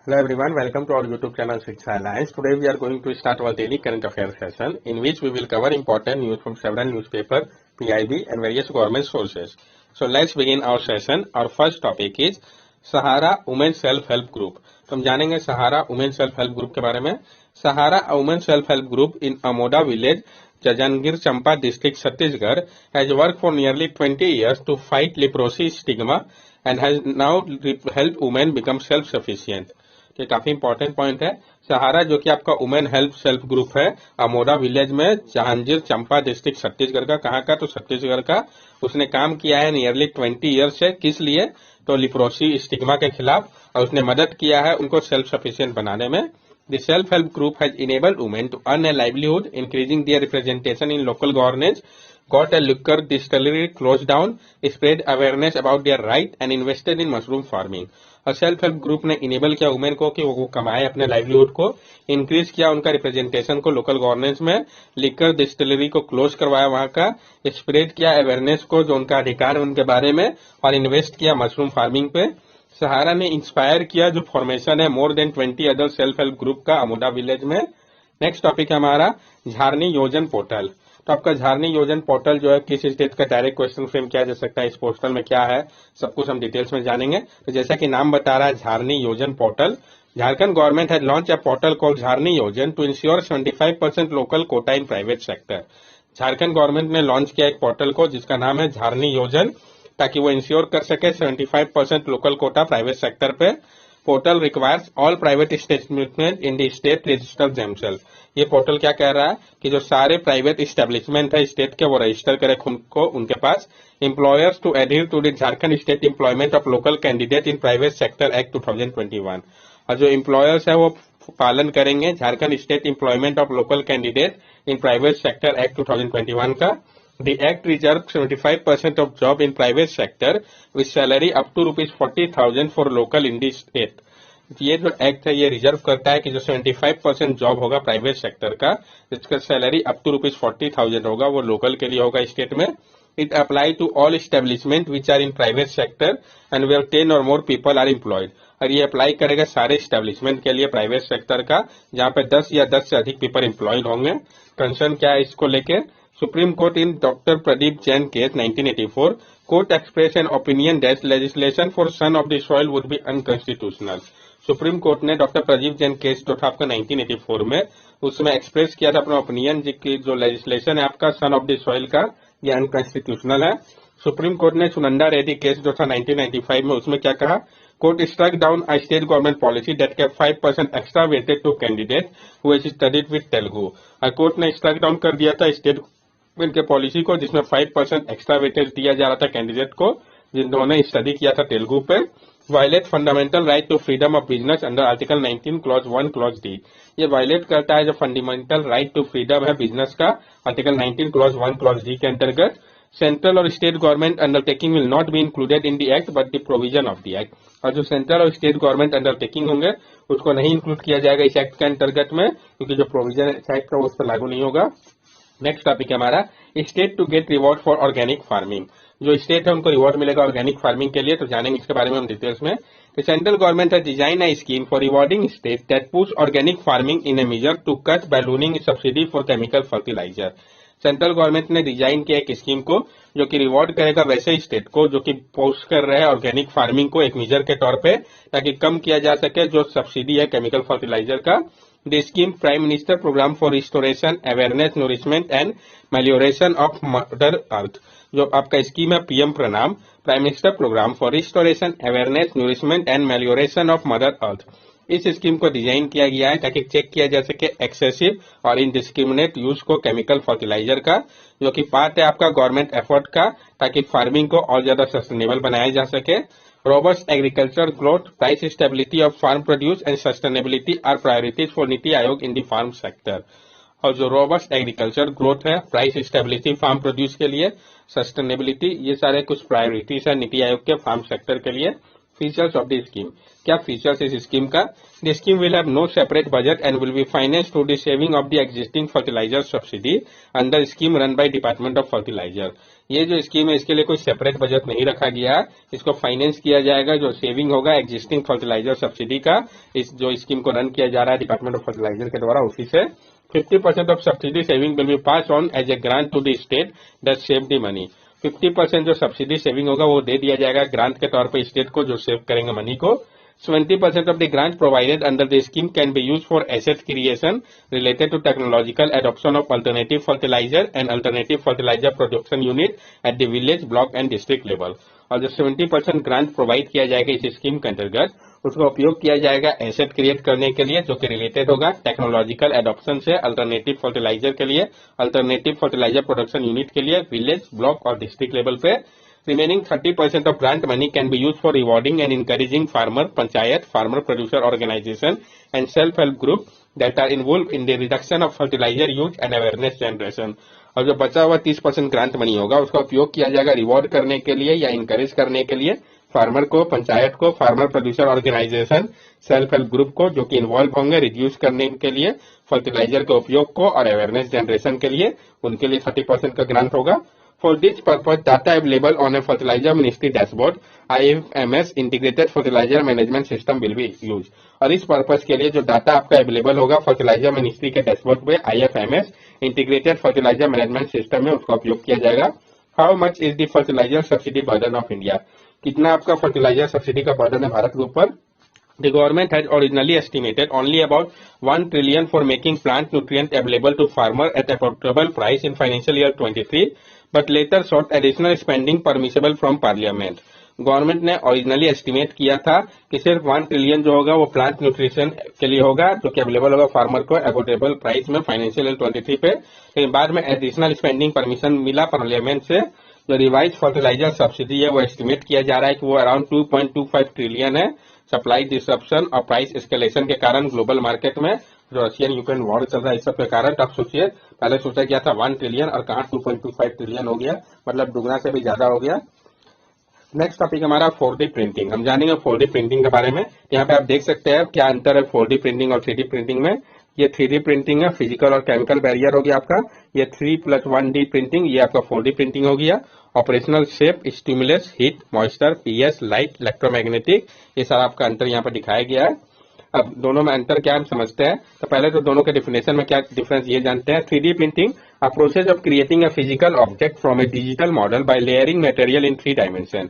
Hello everyone, welcome to our YouTube channel Shiksha Alliance. Today we are going to start our daily current affairs session in which we will cover important news from several newspapers, PIB and various government sources. So let's begin our session. Our first topic is Sahara women self help group. तो हम जानेंगे Sahara women self help group के बारे में। Sahara women self help group in Amoda village, Janjgir Champa district Chhattisgarh has worked for nearly 20 years to fight leprosy stigma and has now helped women become self-sufficient. ये काफी important point है। सहारा जो कि आपका वुमेन हेल्प सेल्फ ग्रुप है अमोदा विलेज में, जहांगीर चंपा डिस्ट्रिक्ट छत्तीसगढ़ का। कहाँ का? तो छत्तीसगढ़ का। उसने काम किया है नियरली 20 ईयर्स से। किस लिए? तो लिप्रोसी स्टिग्मा के खिलाफ, और उसने मदद किया है उनको सेल्फ सफिशिएंट बनाने में। The self-help group has enabled women to earn a livelihood, increasing their representation in local governance, got a liquor distillery closed down, spread awareness about their right, and invested in mushroom farming. और self help group ने enable किया women को कि वो कमाए अपने livelihood को, increase किया उनका रिप्रेजेंटेशन को लोकल गवर्नेंस में, लिकर डिस्टिलरी को क्लोज करवाया वहां का, स्प्रेड किया अवेयरनेस को जो उनका अधिकार है उनके बारे में, और इन्वेस्ट किया मशरूम फार्मिंग पे। सहारा ने इंस्पायर किया जो फॉर्मेशन है more than 20 other self help group का अमोदा विलेज में। नेक्स्ट टॉपिक है हमारा झारनी योजन पोर्टल। तो आपका झारनी योजन पोर्टल जो है किस स्टेट का डायरेक्ट क्वेश्चन फ्रेम किया जा सकता है, इस पोर्टल में क्या है, सब कुछ हम डिटेल्स में जानेंगे। तो जैसा कि नाम बता रहा है Jharniyojan portal, Jharkhand government has launch a portal called Jharniyojan to ensure 75% local quota in private sector. Jharkhand government ने लॉन्च किया एक पोर्टल को जिसका नाम है झारनी योजन, ताकि वो इंश्योर कर सके 75% लोकल कोटा प्राइवेट सेक्टर पे। Portal requires all private establishment in the state register themselves. ये पोर्टल क्या कह रहा है कि जो सारे प्राइवेट एस्टेब्लिशमेंट है स्टेट के वो रजिस्टर करे खुद को उनके पास। Employers to adhere to the Jharkhand state employment of local candidate in private sector act 2021। और जो एम्प्लॉयर्स है वो पालन करेंगे Jharkhand state employment of local candidate in private sector act 2021 का। The Act reserves 75% of job in private sector with salary up to ₹40,000 for local in the state. ये जो act है ये रिजर्व करता है कि जो 75% जॉब होगा प्राइवेट सेक्टर का, जिसका सैलरी अप टू ₹40,000 होगा, वो लोकल के लिए होगा स्टेट में। It apply to all establishment which are in private sector and where 10 और मोर पीपल आर एम्प्लॉयड। और ये अप्लाई करेगा सारे एस्टेब्लिशमेंट के लिए प्राइवेट सेक्टर का जहां पे 10 या 10 से अधिक पीपल एम्प्लॉयड होंगे। कंसर्न क्या है इसको लेके? Supreme Court in Dr. Pradeep Jain case 1984, court expressed an opinion that legislation for son of the soil would be unconstitutional. Supreme court ने डॉक्टर प्रदीप जैन केस जो था आपका 1984 में, उसमें एक्सप्रेस किया था अपना ओपिनियन कि जो लेजिस्लेशन है आपका सन ऑफ द सॉइल का ये अनकॉन्स्टिट्यूशनल है। सुप्रीम कोर्ट ने सुनंदा रेड्डी केस जो था 1995 में, उसमें क्या कहा? Court struck down a state government policy that kept 5% extra weighted to candidate who has studied with Telugu. Court ने स्ट्रक डाउन कर दिया था स्टेट इनके पॉलिसी को जिसमें 5% एक्स्ट्रा वेटेज दिया जा रहा था कैंडिडेट को जिन्होंने स्टडी किया था तेलुगु पे। Violate fundamental right to freedom of business under article 19 clause 1 clause D. ये वायलेट करता है जो फंडामेंटल राइट टू फ्रीडम है बिजनेस का आर्टिकल 19 क्लॉज 1 क्लॉज डी के अंतर्गत। सेंट्रल और state government undertaking will not be included in the act but the provision of the act. और जो सेंट्रल और स्टेट गवर्नमेंट अंडरटेकिंग होंगे उसको नहीं इंक्लूड किया जाएगा इस एक्ट के अंतर्गत में, क्योंकि जो प्रोविजन एक्ट का उस पर लागू नहीं होगा। नेक्स्ट टॉपिक है हमारा state to get reward for organic farming. जो स्टेट है उनको रिवॉर्ड मिलेगा ऑर्गेनिक फार्मिंग के लिए, तो जानेंगे इसके बारे में हम डिटेल्स में। The central government has designed a scheme for rewarding states that push organic farming in a measure to cut ballooning subsidy for chemical fertilizer. Central government ने डिजाइन किया एक स्कीम को जो कि रिवॉर्ड करेगा वैसे स्टेट को जो कि पोस्ट कर रहे हैं ऑर्गेनिक फार्मिंग को एक मेजर के तौर पे, ताकि कम किया जा सके जो सब्सिडी है केमिकल फर्टिलाइजर का। The scheme prime minister programme for restoration awareness nourishment and amelioration of mother earth. जो आपका स्कीम है PM Pranam, prime minister programme for restoration awareness nourishment and amelioration of mother earth. इस scheme को design किया गया है ताकि चेक किया जा सके एक्सेसिव और इनडिस्क्रिमिनेट यूज को केमिकल फर्टिलाइजर का, जो कि पार्ट है आपका गवर्नमेंट एफर्ट का, ताकि फार्मिंग को और ज्यादा सस्टेनेबल बनाया जा सके। Robust agriculture growth, price stability of farm produce and sustainability are priorities for NITI Aayog in the farm sector. और जो रोबस्ट एग्रीकल्चर ग्रोथ है, प्राइस स्टेबिलिटी फार्म प्रोड्यूस के लिए, सस्टेनेबिलिटी, ये सारे कुछ प्रायोरिटीज है नीति आयोग के फार्म सेक्टर के लिए। Features of the scheme. क्या फीचर्स इस स्कीम का? The scheme will have no separate budget and will be financed through the saving of the existing fertiliser subsidy under scheme run by department of fertiliser. ये जो scheme है इसके लिए कोई separate budget नहीं रखा गया, इसको फाइनेंस किया जाएगा जो सेविंग होगा एग्जिस्टिंग फर्टिलाइजर सब्सिडी का, इस जो स्कीम को रन किया जा रहा है डिपार्टमेंट ऑफ फर्टिलाइजर के द्वारा, उसी से 50% of subsidy saving will be pass on as a grant to the state that save the money. 50% जो सब्सिडी सेविंग होगा वो दे दिया जाएगा ग्रांट के तौर पर स्टेट को जो सेव करेंगे मनी को। 20% of the grant provided under the scheme can be used for asset creation related to technological adoption of alternative fertilizer and alternative fertilizer production unit at the village, block and district level। और जो 70% grant provide किया जाएगा इस scheme के अंतर्गत उसका उपयोग किया जाएगा एसेट क्रिएट करने के लिए जो कि रिलेटेड होगा टेक्नोलॉजिकल एडॉप्शन से अल्टरनेटिव फर्टिलाइजर के लिए, अल्टरनेटिव फर्टिलाइजर प्रोडक्शन यूनिट के लिए विलेज, ब्लॉक और डिस्ट्रिक्ट लेवल पे। Remaining 30% of grant money can be used for rewarding and encouraging farmer, panchayat, farmer producer organization and self-help group that are involved in the reduction of fertilizer use and awareness generation। और जो बचा हुआ 30% grant money होगा उसका उपयोग किया जाएगा reward करने के लिए या इंकरेज करने के लिए फार्मर को, पंचायत को, farmer producer organisation, self help group को जो कि इन्वॉल्व होंगे रिड्यूस करने के लिए फर्टिलाइजर के उपयोग को और अवेयरनेस जनरेशन के लिए, उनके लिए 30% का ग्रांट होगा। For this purpose, data available on a fertilizer ministry dashboard, IFMS integrated fertilizer management system will be used। और इस पर्पस के लिए जो डाटा आपका अवेलेबल होगा फर्टिलाइजर मिनिस्ट्री के डैशबोर्ड पे IFMS integrated fertiliser management system में उसका उपयोग किया जाएगा। How much is the fertiliser subsidy burden of India? कितना आपका फर्टिलाइजर सब्सिडी का बर्डन है भारत के ऊपर? The government had originally estimated only about 1 trillion for making plant nutrient available to farmer at affordable price in financial year 23, but later sought additional spending permissible from parliament। Government ने originally estimate किया था कि सिर्फ 1 trillion जो होगा वो plant nutrition के लिए होगा जो कि अवेलेबल होगा फार्मर को अफोर्डेबल प्राइस में फाइनेंशियल ईयर 23 पे, लेकिन बाद में एडिशनल स्पेंडिंग परमिशन मिला पार्लियामेंट से। जो रिवाइज फर्टिलाइजर सब्सिडी है वो एस्टिमेट किया जा रहा है कि वो अराउंड 2.25 ट्रिलियन है। सप्लाई डिसरप्शन और प्राइस एस्केलेशन के कारण ग्लोबल मार्केट में जो रशियन यूक्रेन वॉर चल रहा है इस सब के कारण, आप सोचिए पहले सोचा गया था 1 ट्रिलियन और कहाँ 2.25 ट्रिलियन हो गया, मतलब दुगना से भी ज्यादा हो गया। नेक्स्ट टॉपिक हमारा 4D प्रिंटिंग। हम जानेंगे 4D प्रिंटिंग के बारे में। यहाँ पे आप देख सकते हैं क्या अंतर है 4D प्रिंटिंग और 3D प्रिंटिंग में। ये 3D प्रिंटिंग है, फिजिकल और केमिकल बैरियर हो गया आपका। ये 3+1D प्रिंटिंग, ये आपका 4D प्रिंटिंग हो गया। Operational shape, stimulus, heat, moisture, PS, light, electromagnetic, ये सारा आपका अंतर यहाँ पर दिखाया गया है। अब दोनों में अंतर क्या हम समझते हैं, तो पहले तो दोनों के डिफिनेशन में क्या डिफरेंस ये जानते हैं। 3D printing, a process of creating a physical object from a digital model by layering material in 3 dimension।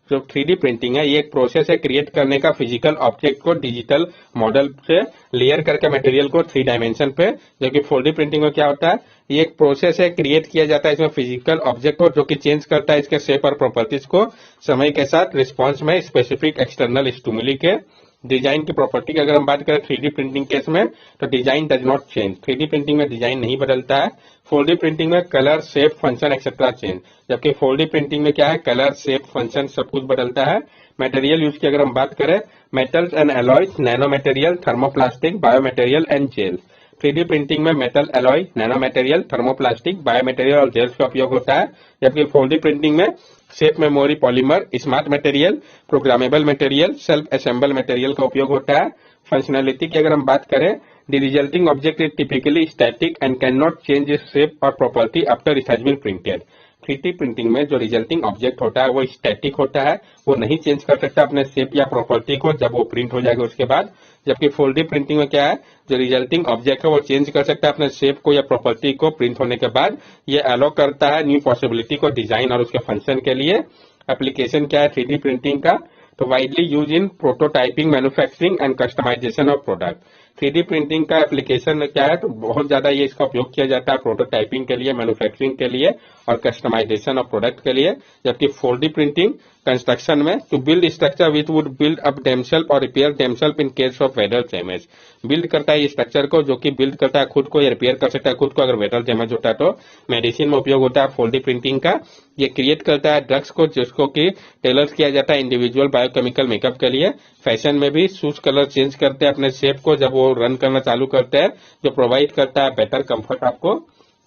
जो 3D प्रिंटिंग है ये एक प्रोसेस है क्रिएट करने का फिजिकल ऑब्जेक्ट को डिजिटल मॉडल से लेयर करके मटेरियल को 3 डायमेंशन पे, जबकि 4D प्रिंटिंग में क्या होता है, ये एक प्रोसेस है क्रिएट किया जाता है इसमें फिजिकल ऑब्जेक्ट को जो कि चेंज करता है इसके शेप और प्रॉपर्टीज को समय के साथ रिस्पॉन्स में स्पेसिफिक एक्सटर्नल स्टिमुली के। डिजाइन की प्रॉपर्टी की अगर हम बात करें 3D प्रिंटिंग केस में तो design does not change. 3D printing में डिजाइन नहीं बदलता है। 4D प्रिंटिंग में colour, shape, function etcetera change, जबकि 4D प्रिंटिंग में क्या है, कलर, शेप, फंक्शन सब कुछ बदलता है। मटेरियल यूज की अगर हम बात करें metals and alloys, nano material, thermoplastic, biomaterial and gel. 3D printing में metal, alloy, nano material, thermoplastic, biomaterial और जेल्स का उपयोग होता है, जबकि 4D प्रिंटिंग में shape, memory, polymer, smart material, programmable material, self assemble material का उपयोग होता है। फंक्शनैलिटी की अगर हम बात करें the resulting object is typically static and can not change its shape और property after it has been printed. 3D printing में जो रिजल्टिंग ऑब्जेक्ट होता है वो स्टैटिक होता है, वो नहीं चेंज कर सकता अपने शेप या प्रॉपर्टी को जब वो प्रिंट हो जाएगा उसके बाद, जबकि 4D प्रिंटिंग में क्या है, जो रिजल्टिंग ऑब्जेक्ट है वो चेंज कर सकता है अपने शेप को या प्रॉपर्टी को प्रिंट होने के बाद। ये अलाउ करता है न्यू पॉसिबिलिटी को डिजाइन और उसके फंक्शन के लिए। एप्लीकेशन क्या है 3D प्रिंटिंग का, तो widely use in prototyping, manufacturing and customisation of product. 3D printing का एप्लीकेशन क्या है, तो बहुत ज्यादा ये इसका उपयोग किया जाता है प्रोटोटाइपिंग के लिए, मैन्युफैक्चरिंग के लिए और कस्टमाइजेशन ऑफ प्रोडक्ट के लिए, जबकि 4D प्रिंटिंग कंस्ट्रक्शन में to build structure which would build up themselves और repair themselves in case of weather damage. Build करता है ये स्ट्रक्चर को जो कि बिल्ड करता है खुद को या रिपेयर कर सकता है खुद को अगर वेदर डैमेज होता है तो। मेडिसिन में उपयोग होता है 4D प्रिंटिंग का। ये क्रिएट करता है ड्रग्स को जिसको कि टेलर किया जाता है इंडिविजुअल बायोकेमिकल मेकअप के लिए। फैशन में भी शूज कलर चेंज करते हैं अपने शेप को जब वो रन करना चालू करते हैं, जो प्रोवाइड करता है बेटर कंफर्ट आपको।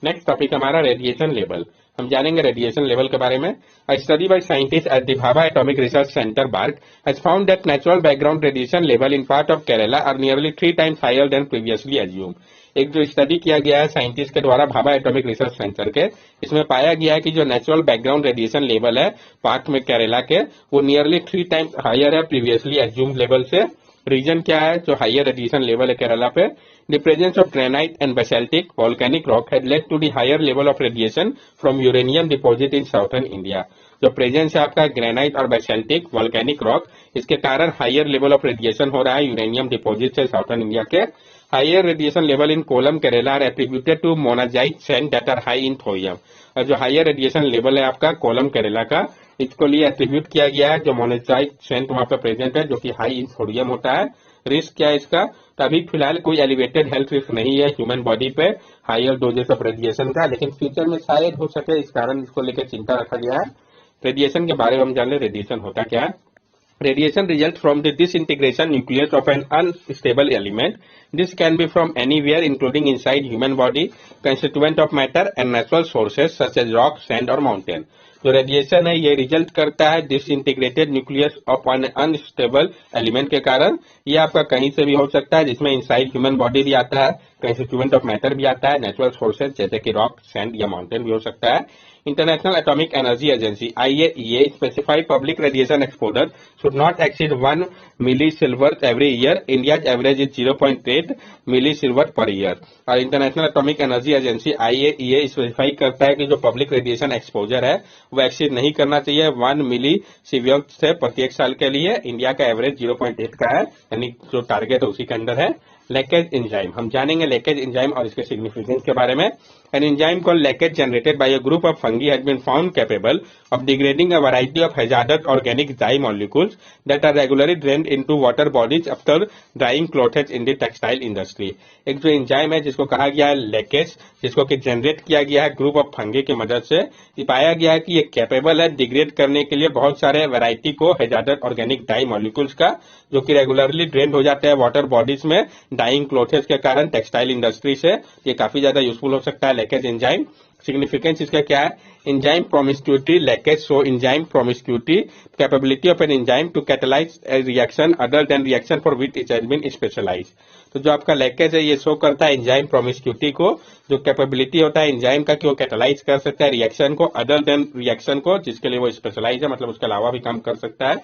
नेक्स्ट टॉपिक हमारा रेडिएशन लेवल। हम जानेंगे रेडिएशन लेवल के बारे में। A study by scientists at the Bhabha Atomic Research Center, BARC, has found that natural background radiation level in part of Kerala are nearly 3 times higher than previously assumed. एक जो study किया गया है scientist के द्वारा Bhabha atomic research centre के, इसमें पाया गया है कि जो नेचुरल बैकग्राउंड रेडिएशन लेवल है पार्क में केरला के, वो नियरली 3 टाइम्स हायर है प्रीवियसली एज्यूम्ड लेवल से। रीजन क्या है जो हायर रेडिएशन लेवल है केरला पे? The presence of granite and basaltic volcanic rock had led to the higher level of radiation from uranium deposit in southern India. जो presence है आपका ग्रेनाइट और बेसाल्टिक वॉल्केनिक रॉक, इसके कारण हायर लेवल ऑफ रेडिएशन हो रहा है uranium deposit से साउथर्न इंडिया के। Higher radiation level in Kollam Kerala are attributed to monazite sand that are high in thorium. और जो हायर रेडिएशन लेवल है आपका कोलम केरला का, इसको लिए एट्रीब्यूट किया गया है जो मोनाजाइट सैंड वहां पे प्रेजेंट है जो कि हाई इन थोरियम होता है। रिस्क क्या है इसका? तो अभी फिलहाल कोई एलिवेटेड हेल्थ रिस्क नहीं है ह्यूमन बॉडी पे हायर डोजेस ऑफ रेडिएशन का, लेकिन फ्यूचर में शायद हो सके, इस कारण इसको लेकर चिंता रखा गया है। रेडिएशन के बारे में हम जान ले, रेडिएशन होता क्या है। Radiation results from the disintegration nucleus of an unstable element. This can be from anywhere, including inside human body, constituent of matter, and natural sources such as rock, sand, or mountain. जो radiation है ये result करता है disintegrated nucleus of N unstable element के कारण। ये आपका कहीं से भी हो सकता है, जिसमें इनसाइड ह्यूमन बॉडी भी आता है, कंस्टिट्यूएंट ऑफ मैटर भी आता है, नेचुरल सोर्सेज जैसे कि रॉक, सैंड या माउंटेन भी हो सकता है। International Atomic Energy Agency (IAEA) specified public radiation exposure should not exceed 1 millisievert every year. India's average is 0.8 millisievert per year. और international atomic energy agency IAEA specify करता है कि जो पब्लिक रेडिएशन एक्सपोजर है वो एक्सीड नहीं करना चाहिए 1 मिलीसीवर्ट से प्रत्येक साल के लिए। इंडिया का एवरेज 0.8 का है, यानी जो टारगेट है उसी के अंदर है। लेकेज एंजाइम, हम जानेंगे लेकेज एंजाइम और इसके सिग्निफिकेंस के बारे में। An enzyme called leakage generated by a group of fungi has been found capable of degrading a variety of hazardous organic dye molecules that are regularly drained into water bodies after drying clothes in the textile industry. एक जो enzyme है जिसको कहा गया है लेकेज, जिसको कि generate किया गया है ग्रुप ऑफ फंगी की मदद से, ये पाया गया है कि ये कैपेबल है डिग्रेड करने के लिए बहुत सारे वैरायटी को hazardous ऑर्गेनिक डाई मॉलिक्यूल्स का, जो कि रेगुलरली ड्रेन हो जाते हैं वाटर बॉडीज में डाइंग क्लोथेस के कारण टेक्सटाइल इंडस्ट्री से। ये काफी ज्यादा यूजफुल हो सकता है लेकेज एंजाइम। सिग्निफिकेंस इसका क्या है? Enzyme promiscuity leakage show enzyme promiscuity capability of an enzyme to catalyse a reaction other than reaction for which it has been specialised. तो जो आपका लेकेज है ये शो करता है एंजाइम प्रोमिस्क्यूटी को, जो कैपेबिलिटी होता है एंजाइम का कि वो कैटलाइज कर सकता है रिएक्शन को अदर देन रिएक्शन को जिसके लिए वो स्पेशलाइज है, मतलब उसके अलावा भी काम कर सकता है।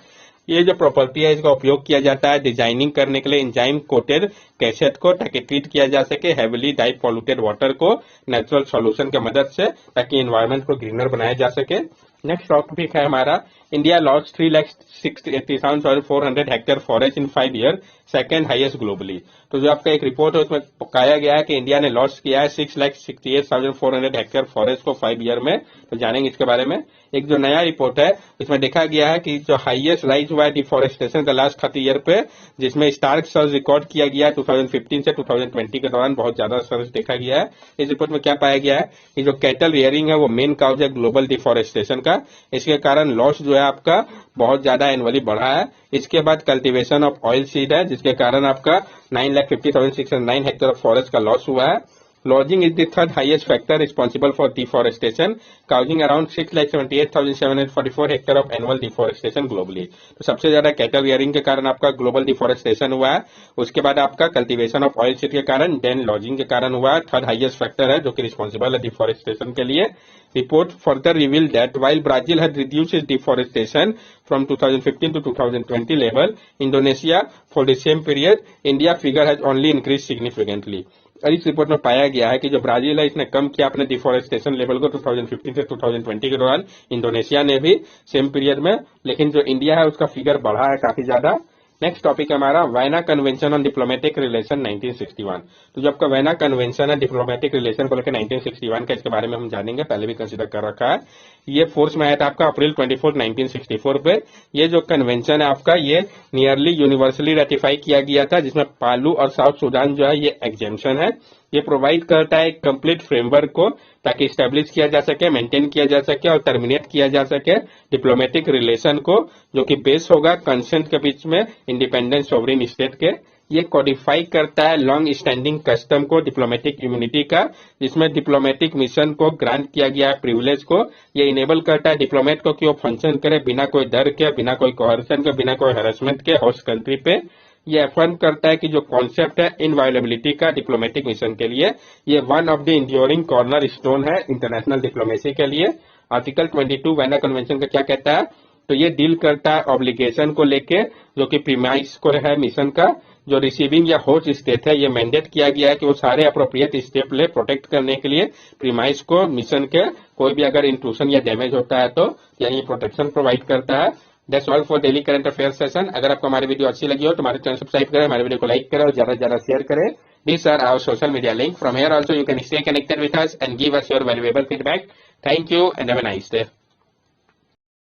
ये जो प्रॉपर्टी है इसका उपयोग किया जाता है डिजाइनिंग करने के लिए एंजाइम कोटेड कैसेट को, ताकि ट्रीट किया जा सके हेवीली डाई पॉल्यूटेड वाटर को नेचुरल सॉल्यूशन की मदद से, ताकि एनवायरनमेंट को ग्रीनर बनाया जा सके। नेक्स्ट टॉपिक है हमारा इंडिया लॉस्ट 3,60,400 हेक्टेयर फॉरेस्ट इन 5 ईयर, सेकेंड हाईएस्ट ग्लोबली। तो जो आपका एक रिपोर्ट है उसमें कहा गया है कि इंडिया ने लॉस्ट किया है 6,68,400 हेक्टेयर फॉरेस्ट को 5 ईयर में। तो जानेंगे इसके बारे में। एक जो नया रिपोर्ट है इसमें देखा गया है कि जो हाईएस्ट राइज हुआ है डिफॉरेस्टेशन द लास्ट 30 ईयर पे, जिसमें स्टार्क सर्ज रिकॉर्ड किया गया है 2015 से 2020 के दौरान बहुत ज्यादा सर्ज देखा गया है। इस रिपोर्ट में क्या पाया गया है कि जो कैटल रियरिंग है वो मेन काउज है ग्लोबल डिफॉरेस्टेशन का, इसके कारण लॉस जो है आपका बहुत ज्यादा एनुअली बढ़ा है। इसके बाद कल्टीवेशन ऑफ ऑयल सीड है जिसके कारण आपका 9,50,609 हेक्टेयर ऑफ फॉरेस्ट का लॉस हुआ है। Lodging is the third highest factor responsible for deforestation, causing around 6,78,744 hectare of annual deforestation globally. तो सबसे ज्यादा कैटल रियरिंग के कारण आपका ग्लोबल डिफॉरेस्टेशन हुआ है, उसके बाद आपका कल्टीवेशन ऑफ ऑयल सीड के कारण, देन लॉजिंग के कारण हुआ है। थर्ड हाईएस्ट फैक्टर है जो कि रिस्पॉन्सिबल है डिफॉरेस्टेशन के लिए। Report further revealed that while Brazil had reduced its deforestation from 2015 to 2020 level, Indonesia for the same period, India figure has only increased significantly. और इस रिपोर्ट में पाया गया है कि जो ब्राजील है इसने कम किया अपने डिफॉरेस्टेशन लेवल को 2015 से 2020 के दौरान, इंडोनेशिया ने भी सेम पीरियड में, लेकिन जो इंडिया है उसका फिगर बढ़ा है काफी ज्यादा। नेक्स्ट टॉपिक है हमारा वायना कन्वेंशन ऑन डिप्लोमेटिक रिलेशन 1961। तो जो आपका वायना कन्वेंशन है डिप्लोमेटिक रिलेशन को लेकर 1961 का, इसके बारे में हम जानेंगे, पहले भी कंसिडर कर रखा है। ये फोर्स में आया था आपका अप्रैल 24, 1964 पे। ये जो कन्वेंशन है आपका ये नियरली यूनिवर्सली रेटिफाई किया गया था, जिसमें पालू और साउथ सूडान जो है ये एग्जेम्पशन है। ये प्रोवाइड करता है एक कंप्लीट फ्रेमवर्क को, ताकि स्टैब्लिश किया जा सके, मेंटेन किया जा सके और टर्मिनेट किया जा सके डिप्लोमेटिक रिलेशन को, जो कि बेस होगा कंसेंट के बीच में इंडिपेंडेंट सॉवरेन स्टेट के। ये कोडिफाई करता है लॉन्ग स्टैंडिंग कस्टम को डिप्लोमेटिक इम्यूनिटी का, जिसमें डिप्लोमेटिक मिशन को ग्रांट किया गया है प्रिविलेज को। ये इनेबल करता है डिप्लोमेट को कि वो फंक्शन करे बिना कोई डर के, बिना कोई कोहर्सन के, बिना कोई हैरेसमेंट के होस्ट कंट्री पे। ये अफर्म करता है कि जो कॉन्सेप्ट है इनवायलेबिलिटी का डिप्लोमेटिक मिशन के लिए, ये one of the enduring corner stone है इंटरनेशनल डिप्लोमेसी के लिए। आर्टिकल 22 वेना कन्वेंशन का क्या कहता है, तो ये डील करता है ऑब्लिगेशन को लेके, जो कि प्रीमाइस को है मिशन का। जो रिसीविंग या होस्ट स्टेट है, ये मैंडेट किया गया है कि वो सारे अप्रोप्रिएट स्टेप ले प्रोटेक्ट करने के लिए प्रीमाइस को मिशन के, कोई भी अगर इंट्रूशन या डैमेज होता है तो यानी प्रोटेक्शन प्रोवाइड करता है। That's all for daily current affair session. अगर आपको हमारी वीडियो अच्छी लगी हो तो हमारे चैनल सब्सक्राइब करें, हमारे वीडियो को लाइक करें और ज्यादा से ज्यादा शेयर करें। These are our social media link. From here also you can stay connected with us and give us your valuable feedback. Thank you and have a nice day.